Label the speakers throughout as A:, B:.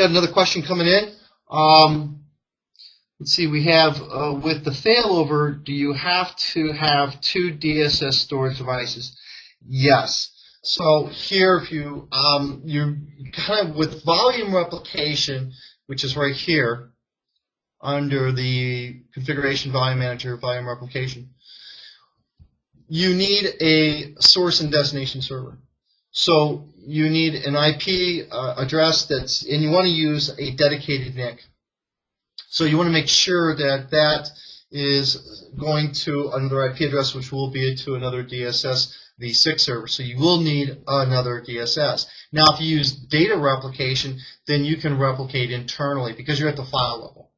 A: Got another question coming in. Let's see, we have with the failover, do you have to have 2 DSS storage devices? Yes. So here, if you you kind of with volume replication, which is right here under the configuration volume manager, volume replication, you need a source and destination server. So you need an IP address that's, and you want to use a dedicated NIC. So you want to make sure that that is going to another IP address, which will be to another DSS V6 server. So you will need another DSS. Now, if you use data replication, then you can replicate internally because you're at the file level.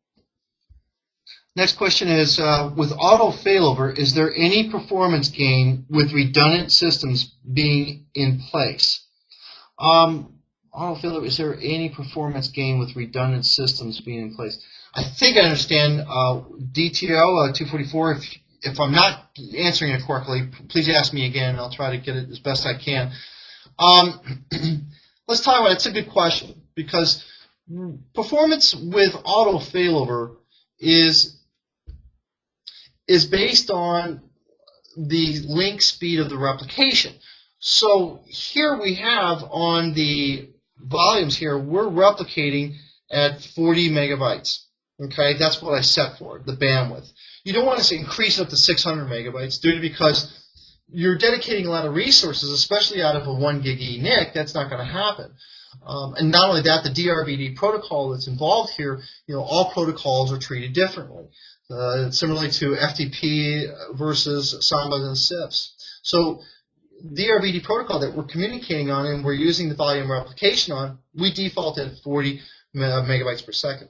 A: Next question is, with auto failover, is there any performance gain with redundant systems being in place? Auto failover, is there any performance gain with redundant systems being in place? I think I understand DTO 244. If I'm not answering it correctly, please ask me again, and I'll try to get it as best I can. Let's talk about it. It's a good question because performance with auto failover is based on the link speed of the replication. So here we have on the volumes here, we're replicating at 40 megabytes. Okay, that's what I set for, the bandwidth. You don't want to increase it up to 600 megabytes due to because you're dedicating a lot of resources, especially out of a 1 gig NIC. That's not going to happen. And not only that, the DRBD protocol that's involved here, all protocols are treated differently. Similarly to FTP versus Sambas and SIFs. So the DRBD protocol that we're communicating on and we're using the volume replication on, we default at 40 megabytes per second.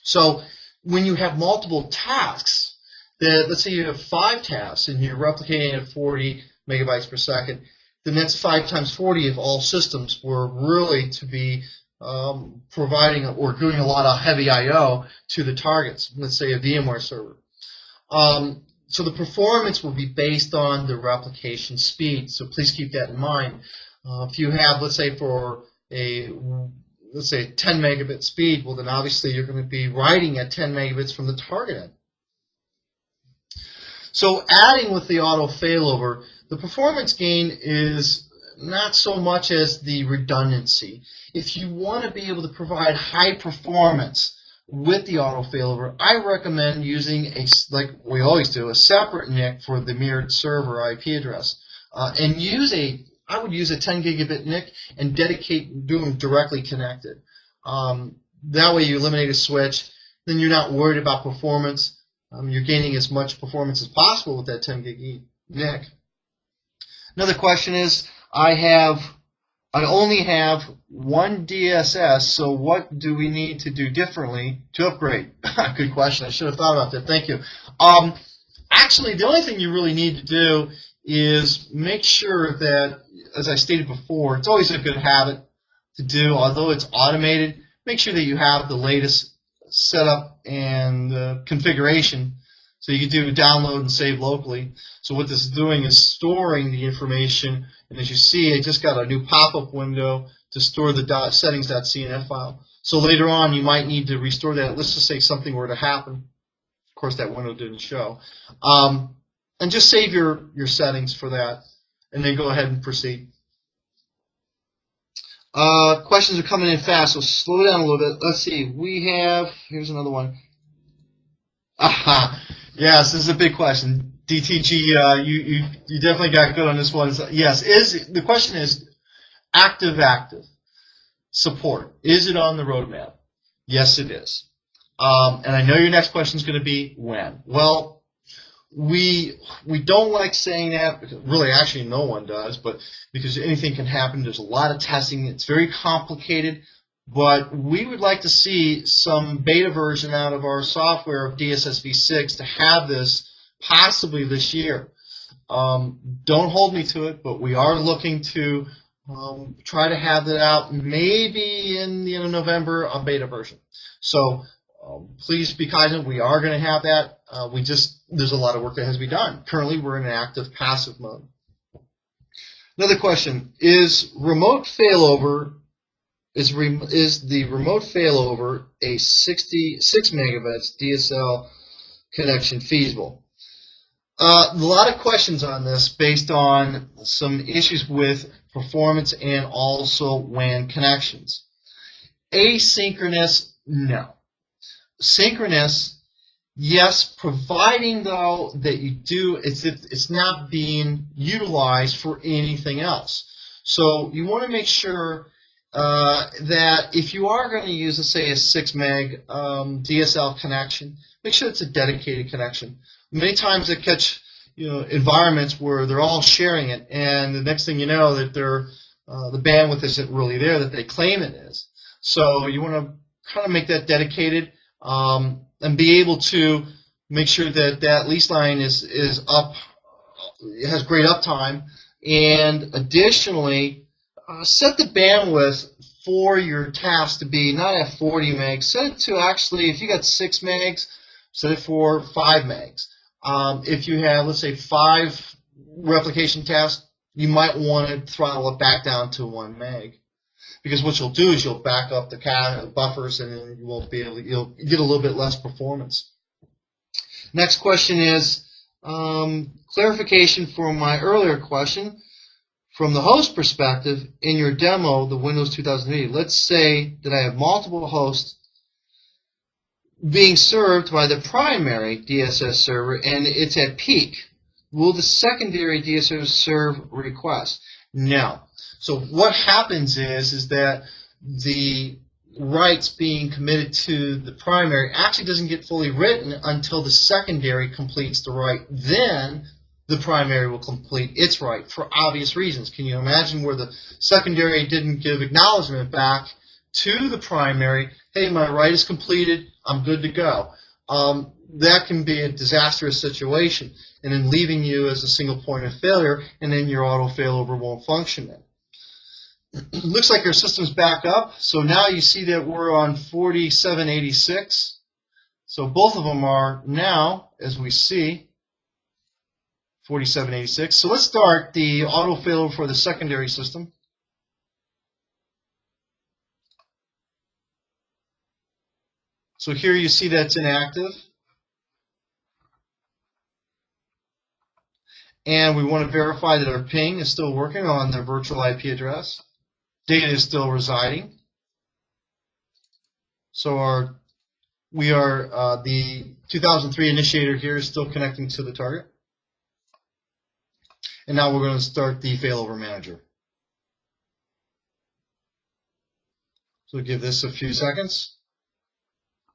A: So when you have multiple tasks, let's say you have 5 tasks and you're replicating at 40 megabytes per second, then that's 5 times 40 if all systems were really to be providing or doing a lot of heavy I/O to the targets, let's say a VMware server. So the performance will be based on the replication speed, so please keep that in mind. If you have, let's say for a 10 megabit speed, well then obviously you're going to be writing at 10 megabits from the target end. So adding with the auto failover, the performance gain is not so much as the redundancy. If you want to be able to provide high performance with the auto failover, I recommend using like we always do, a separate NIC for the mirrored server IP address, and I would use a 10 gigabit NIC and do them directly connected. That way you eliminate a switch, then you're not worried about performance. You're gaining as much performance as possible with that 10 gig NIC. Another question is, I only have 1 DSS, so what do we need to do differently to upgrade? Good question. I should have thought about that. Thank you. Actually, the only thing you really need to do is make sure that, as I stated before, it's always a good habit to do, although it's automated, make sure that you have the latest setup and configuration so you can do download and save locally. So what this is doing is storing the information, and as you see, I just got a new pop-up window to store the settings.cnf file. So later on, you might need to restore that. Let's just say something were to happen. Of course, that window didn't show. And just save your settings for that, and then go ahead and proceed. Questions are coming in fast, so slow down a little bit. Let's see. Here's another one. Yes, this is a big question. DTG, you definitely got good on this one. Yes, the question is active support. Is it on the roadmap? Yes, it is. And I know your next question is going to be when. Well, we don't like saying that. Really, actually, no one does, but because anything can happen. There's a lot of testing. It's very complicated. But we would like to see some beta version out of our software of DSS V6 to have this possibly this year. Don't hold me to it, but we are looking to try to have that out maybe in the end of November, a beta version. So please be cognizant. We are going to have that. There's a lot of work that has to be done. Currently, we're in an active passive mode. Another question, is remote failover is the remote failover a 66 megabits DSL connection feasible? A lot of questions on this based on some issues with performance and also WAN connections. Asynchronous, no. Synchronous, yes, providing though that you do, it's not being utilized for anything else. So you want to make sure that if you are going to use, let's say, a 6 meg DSL connection, make sure it's a dedicated connection. Many times they catch environments where they're all sharing it, and the next thing you know that the bandwidth isn't really there that they claim it is. So you want to kind of make that dedicated and be able to make sure that that lease line is up, it has great uptime, and additionally set the bandwidth for your task to be not at 40 megs. Set it to actually, if you got 6 megs, set it for 5 megs. If you have, let's say, 5 replication tasks, you might want to throttle it back down to 1 meg. Because what you'll do is you'll back up the buffers, and then you won't be able to, you'll get a little bit less performance. Next question is clarification for my earlier question. From the host perspective, in your demo, the Windows 2008, let's say that I have multiple hosts being served by the primary DSS server, and it's at peak. Will the secondary DSS serve request? No. So what happens is that the rights being committed to the primary actually doesn't get fully written until the secondary completes the right. Then the primary will complete its right for obvious reasons. Can you imagine where the secondary didn't give acknowledgement back to the primary? Hey, my right is completed, I'm good to go. That can be a disastrous situation, and then leaving you as a single point of failure, and then your auto failover won't function then. Looks like our system's back up, so now you see that we're on 4786. So both of them are now, as we see, 4786. So let's start the auto failover for the secondary system. So here you see that's inactive. And we want to verify that our ping is still working on the virtual IP address. Data is still residing. So the 2003 initiator here is still connecting to the target. And now we're going to start the failover manager. So give this a few seconds.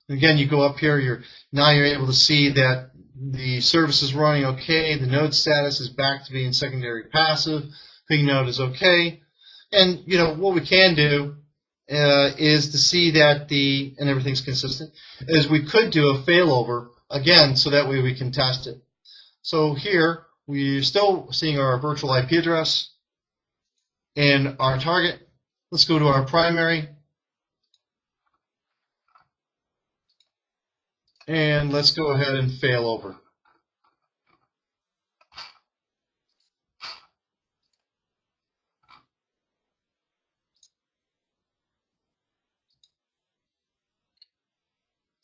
A: Again, you go up here, now you're able to see that the service is running okay, the node status is back to being secondary passive, ping node is okay. And what we can do is to see that and everything's consistent, is we could do a failover again, so that way we can test it. So here we're still seeing our virtual IP address and our target. Let's go to our primary. And let's go ahead and fail over.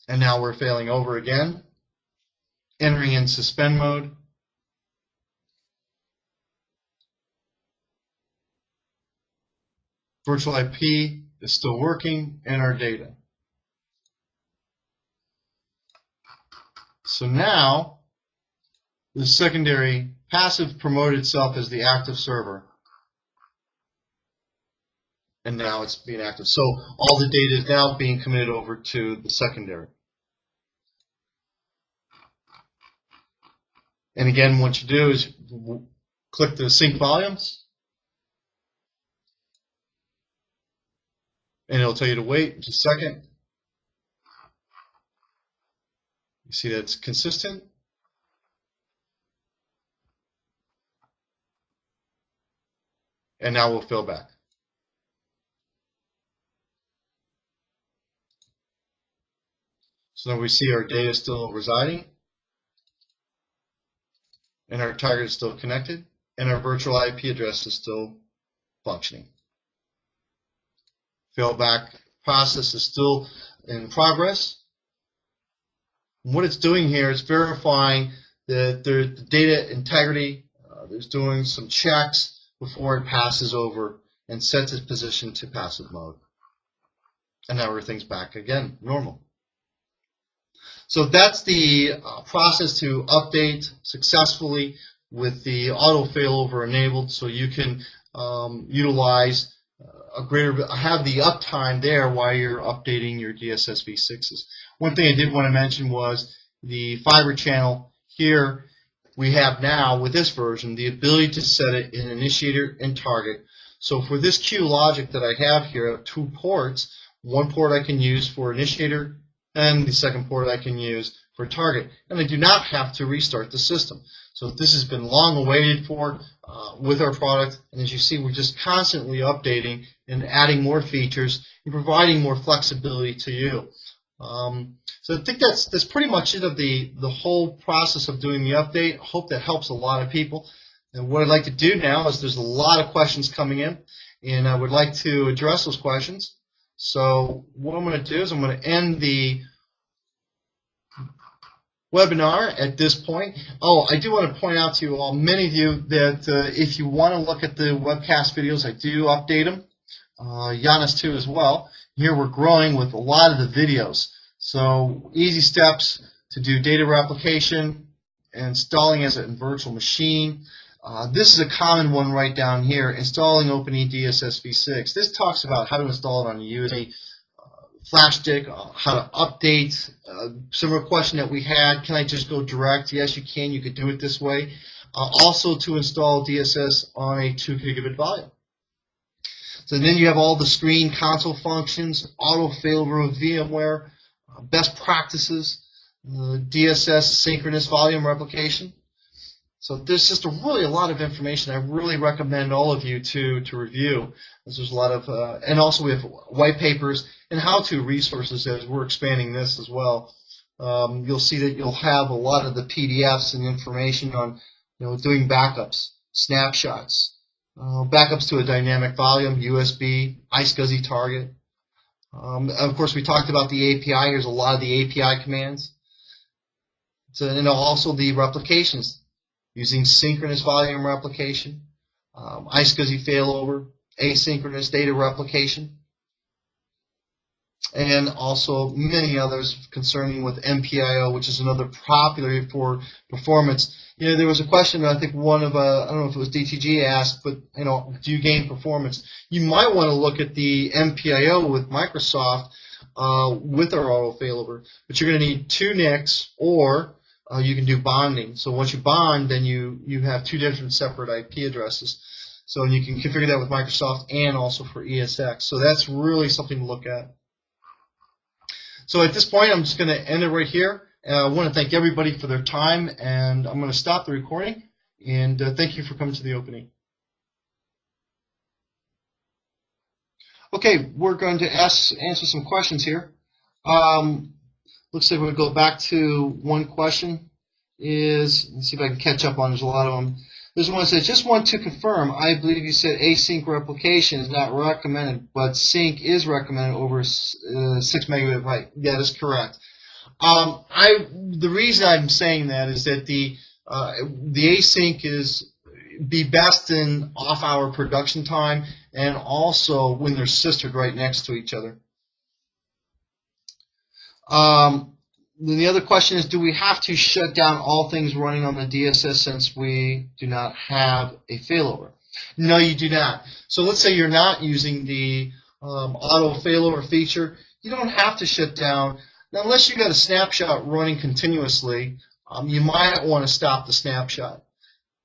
A: And now we're failing over again, entering in suspend mode. Virtual IP is still working, and our data. So now the secondary passive promoted itself as the active server. And now it's being active. So all the data is now being committed over to the secondary. And again, what you do is click the sync volumes, and it'll tell you to wait just a second. You see that's consistent. And now we'll fill back. So now we see our data still residing, and our target is still connected, and our virtual IP address is still functioning. Failback process is still in progress. And what it's doing here is verifying that the data integrity. There's doing some checks before it passes over and sets its position to passive mode. And now everything's back again, normal. So that's the process to update successfully with the auto failover enabled, so you can utilize have the uptime there while you're updating your DSS V6s. One thing I did want to mention was the fiber channel. Here we have now, with this version, the ability to set it in initiator and target. So for this queue logic that I have here, I have 2 ports. One port I can use for initiator, and the second port I can use for target. And I do not have to restart the system. So this has been long awaited for with our product. And as you see, we're just constantly updating and adding more features and providing more flexibility to you. So I think that's pretty much it of the whole process of doing the update. I hope that helps a lot of people. And what I'd like to do now is there's a lot of questions coming in, and I would like to address those questions. So what I'm going to do is I'm going to end the webinar at this point. Oh, I do want to point out to you all, many of you, that if you want to look at the webcast videos, I do update them. Giannis too as well. Here we're growing with a lot of the videos. So easy steps to do data replication, installing as a virtual machine. This is a common one right down here, installing OpenE DSS V6. This talks about how to install it on a USB flash stick, how to update. Similar question that we had, can I just go direct? Yes, you can. You could do it this way. Also to install DSS on a 2 gigabit volume. So then you have all the screen console functions, auto failover of VMware, best practices, DSS synchronous volume replication. So there's just really a lot of information I really recommend all of you to review. There's a lot of, and also we have white papers and how-to resources as we're expanding this as well. You'll see that you'll have a lot of the PDFs and information on, doing backups, snapshots, backups to a dynamic volume, USB, iSCSI target. Of course, we talked about the API. Here's a lot of the API commands. So, and also the replications, using synchronous volume replication, iSCSI failover, asynchronous data replication, and also many others concerning with MPIO, which is another popular for performance. There was a question, I think one of, I don't know if it was DTG asked, but, do you gain performance? You might want to look at the MPIO with Microsoft with our auto failover, but you're going to need 2 NICs, or you can do bonding. So once you bond, then you have 2 different separate IP addresses. So you can configure that with Microsoft and also for ESX. So that's really something to look at. So at this point, I'm just going to end it right here. I want to thank everybody for their time, and I'm going to stop the recording. And thank you for coming to the opening. Okay, we're going to answer some questions here. Looks like we'll go back to one question. Let's see if I can catch up on. There's a lot of them. There's one that says, just want to confirm, I believe you said async replication is not recommended, but sync is recommended over 6 megabit byte. Yeah, that's correct. The reason I'm saying that is that the async is be best in off-hour production time, and also when they're sistered right next to each other. Then the other question is, do we have to shut down all things running on the DSS since we do not have a failover? No, you do not. So let's say you're not using the auto failover feature. You don't have to shut down. Now, unless you got a snapshot running continuously, you might want to stop the snapshot.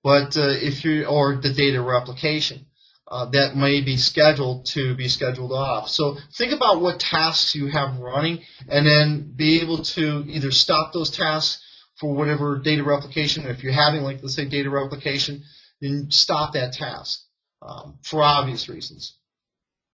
A: But or the data replication, that may be scheduled to be scheduled off. So think about what tasks you have running, and then be able to either stop those tasks for whatever data replication. If you're having, like, let's say, data replication, then stop that task for obvious reasons.